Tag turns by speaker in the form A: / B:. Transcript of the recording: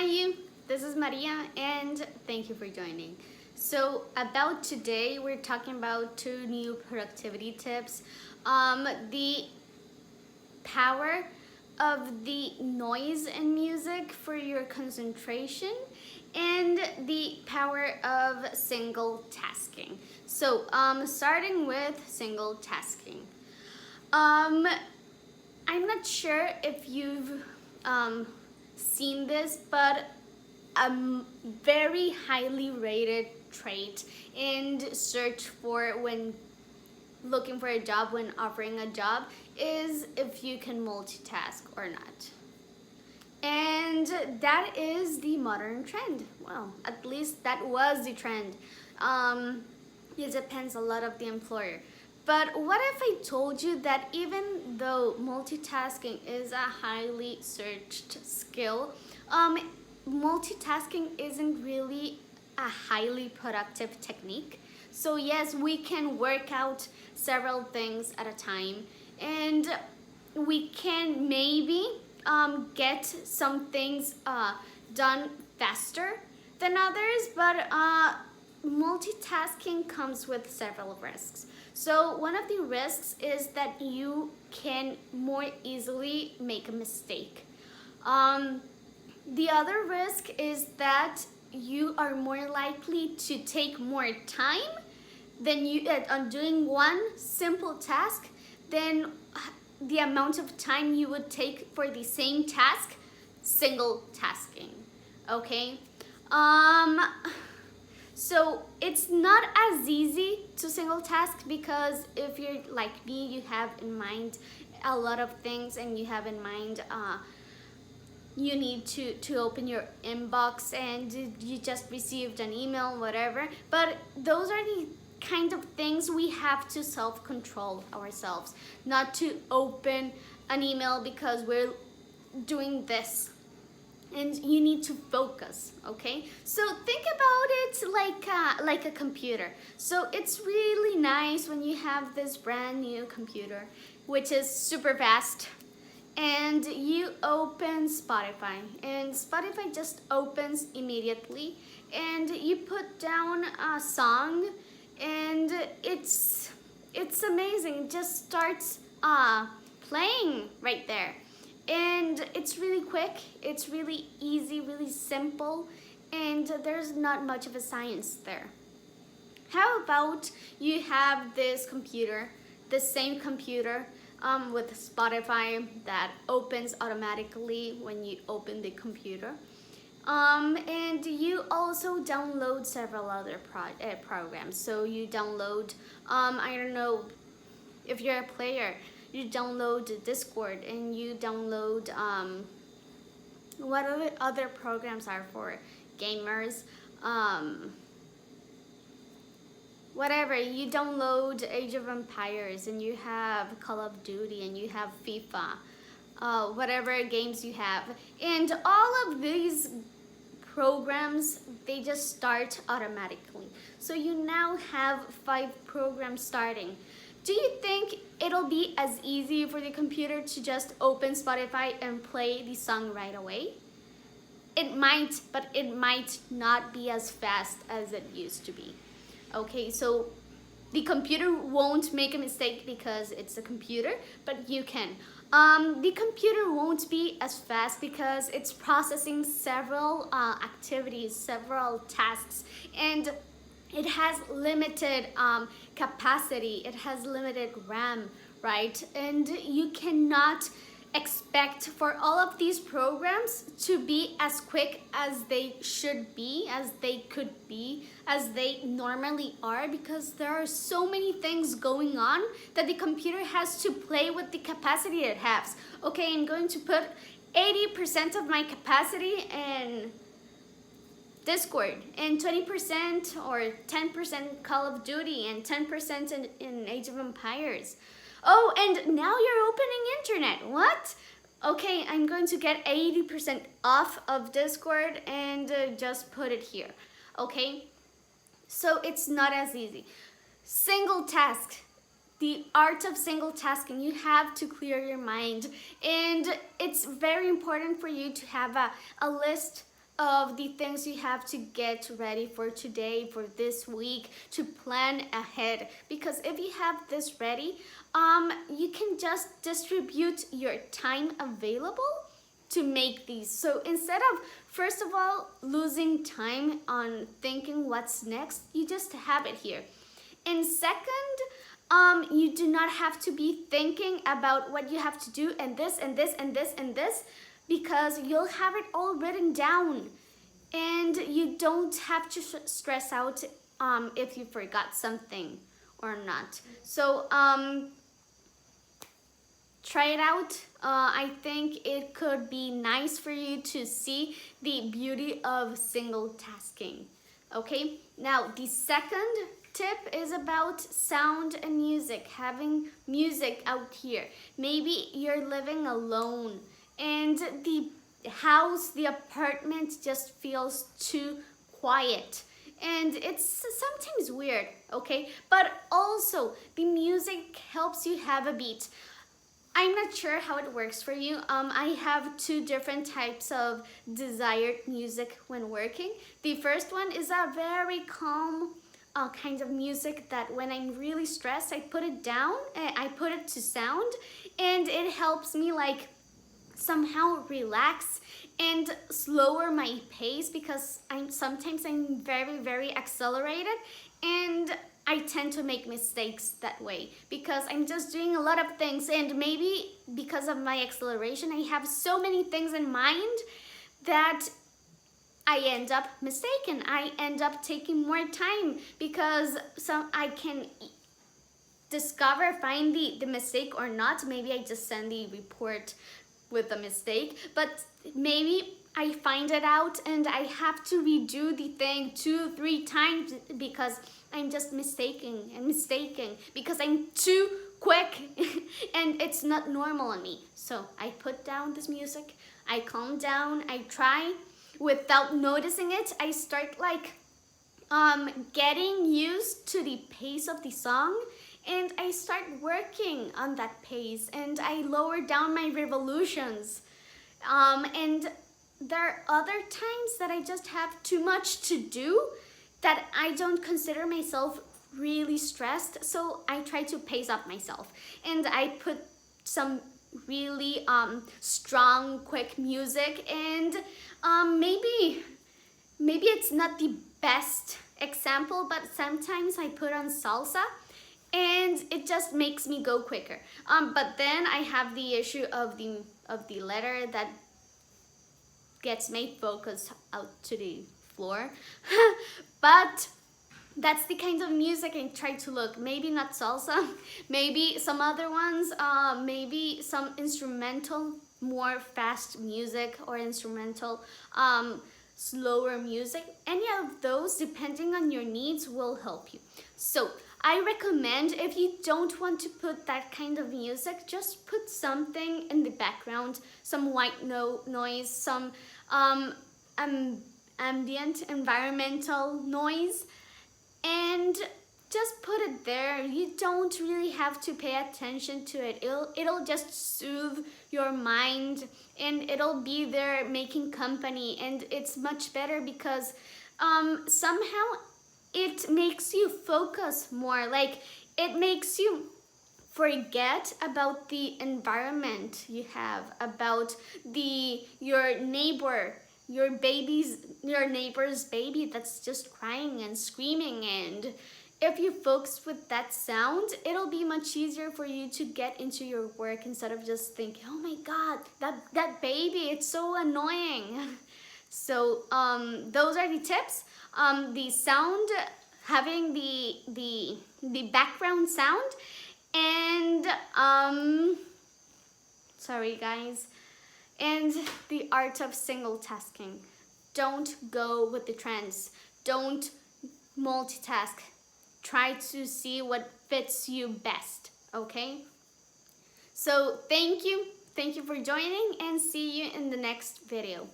A: you? This is Maria and thank you for joining. So about today, we're talking about two new productivity tips. The power of the noise in music for your concentration and the power of single tasking. So starting with single tasking. I'm not sure if you've seen this, but a very highly rated trait in search for when looking for a job, when offering a job, is if you can multitask or not. And that is the modern trend. Well, at least that was the trend. It depends a lot of the employer. But what if I told you that even though multitasking is a highly searched skill, multitasking isn't really a highly productive technique. So yes, we can work out several things at a time, and we can maybe get some things done faster than others, but multitasking comes with several risks. So one of the risks is that you can more easily make a mistake. The other risk is that you are more likely to take more time than you on doing one simple task than the amount of time you would take for the same task single tasking. Okay. So it's not as easy to single task, because if you're like me, you have in mind a lot of things, and you have in mind you need to open your inbox and you just received an email, whatever. But those are the kind of things we have to self-control ourselves, not to open an email because we're doing this. And you need to focus, okay? So think about it like a computer. So it's really nice when you have this brand new computer, which is super fast, and you open Spotify, and Spotify just opens immediately, and you put down a song, and it's amazing. It just starts playing right there. And it's really quick, it's really easy, really simple, and there's not much of a science there. How about you have this computer, the same computer with Spotify that opens automatically when you open the computer. And you also download several other programs. So you download, I don't know, if you're a player, you download Discord, and you download what other programs are for gamers, whatever. You download Age of Empires, and you have Call of Duty, and you have FIFA, whatever games you have, and all of these programs, they just start automatically. So you now have 5 programs starting. Do you think it'll be as easy for the computer to just open Spotify and play the song right away? It might, but it might not be as fast as it used to be. Okay, so the computer won't make a mistake because it's a computer, but you can. The computer won't be as fast because it's processing several activities, several tasks, and it has limited capacity, it has limited RAM, right? And you cannot expect for all of these programs to be as quick as they should be, as they could be, as they normally are, because there are so many things going on that the computer has to play with the capacity it has. Okay, I'm going to put 80% of my capacity in Discord, and 20% or 10% Call of Duty, and 10% in Age of Empires. Oh, and now you're opening internet. What? Okay, I'm going to get 80% off of Discord and just put it here. Okay? So it's not as easy. Single task. The art of single tasking. You have to clear your mind. And it's very important for you to have a list of the things you have to get ready for today, for this week, to plan ahead. Because if you have this ready, you can just distribute your time available to make these. So instead of, first of all, losing time on thinking what's next, you just have it here. And second, you do not have to be thinking about what you have to do and this and this and this and this, because you'll have it all written down, and you don't have to stress out if you forgot something or not. So try it out. I think it could be nice for you to see the beauty of single tasking. Okay, now the second tip is about sound and music, having music out here. Maybe you're living alone and the house, the apartment just feels too quiet. And it's sometimes weird, okay? But also, the music helps you have a beat. I'm not sure how it works for you. I have two different types of desired music when working. The first one is a very calm kind of music that when I'm really stressed, I put it down, I put it to sound, and it helps me like somehow relax and slower my pace, because sometimes I'm very accelerated, and I tend to make mistakes that way because I'm just doing a lot of things, and maybe because of my acceleration I have so many things in mind that I end up mistaken. I end up taking more time because I can find the mistake or not. Maybe I just send the report with a mistake, but maybe I find it out and I have to redo the thing 2-3 times because I'm just mistaking because I'm too quick and it's not normal on me. So I put down this music, I calm down, I try. Without noticing it, I start like getting used to the pace of the song, and I start working on that pace, and I lower down my revolutions. And there are other times that I just have too much to do that I don't consider myself really stressed, so I try to pace up myself, and I put some really strong, quick music, and maybe it's not the best example, but sometimes I put on salsa and it just makes me go quicker. But then I have the issue of the letter that gets my focus out to the floor. But that's the kind of music I try to look. Maybe not salsa, maybe some other ones, maybe some instrumental, more fast music, or instrumental, slower music. Any of those, depending on your needs, will help you. So I recommend, if you don't want to put that kind of music, just put something in the background, some white noise, some ambient environmental noise, and just put it there. You don't really have to pay attention to it. It'll just soothe your mind, and it'll be there making company, and it's much better because somehow it makes you focus more. Like, it makes you forget about the environment you have, about your neighbor, your neighbor's baby that's just crying and screaming. And if you focus with that sound, it'll be much easier for you to get into your work instead of just thinking, oh my god, that baby, it's so annoying. So those are the tips. The sound, having the background sound, and sorry guys, and the art of single tasking. Don't go with the trends. Don't multitask. Try to see what fits you best, okay? So thank you for joining, and see you in the next video.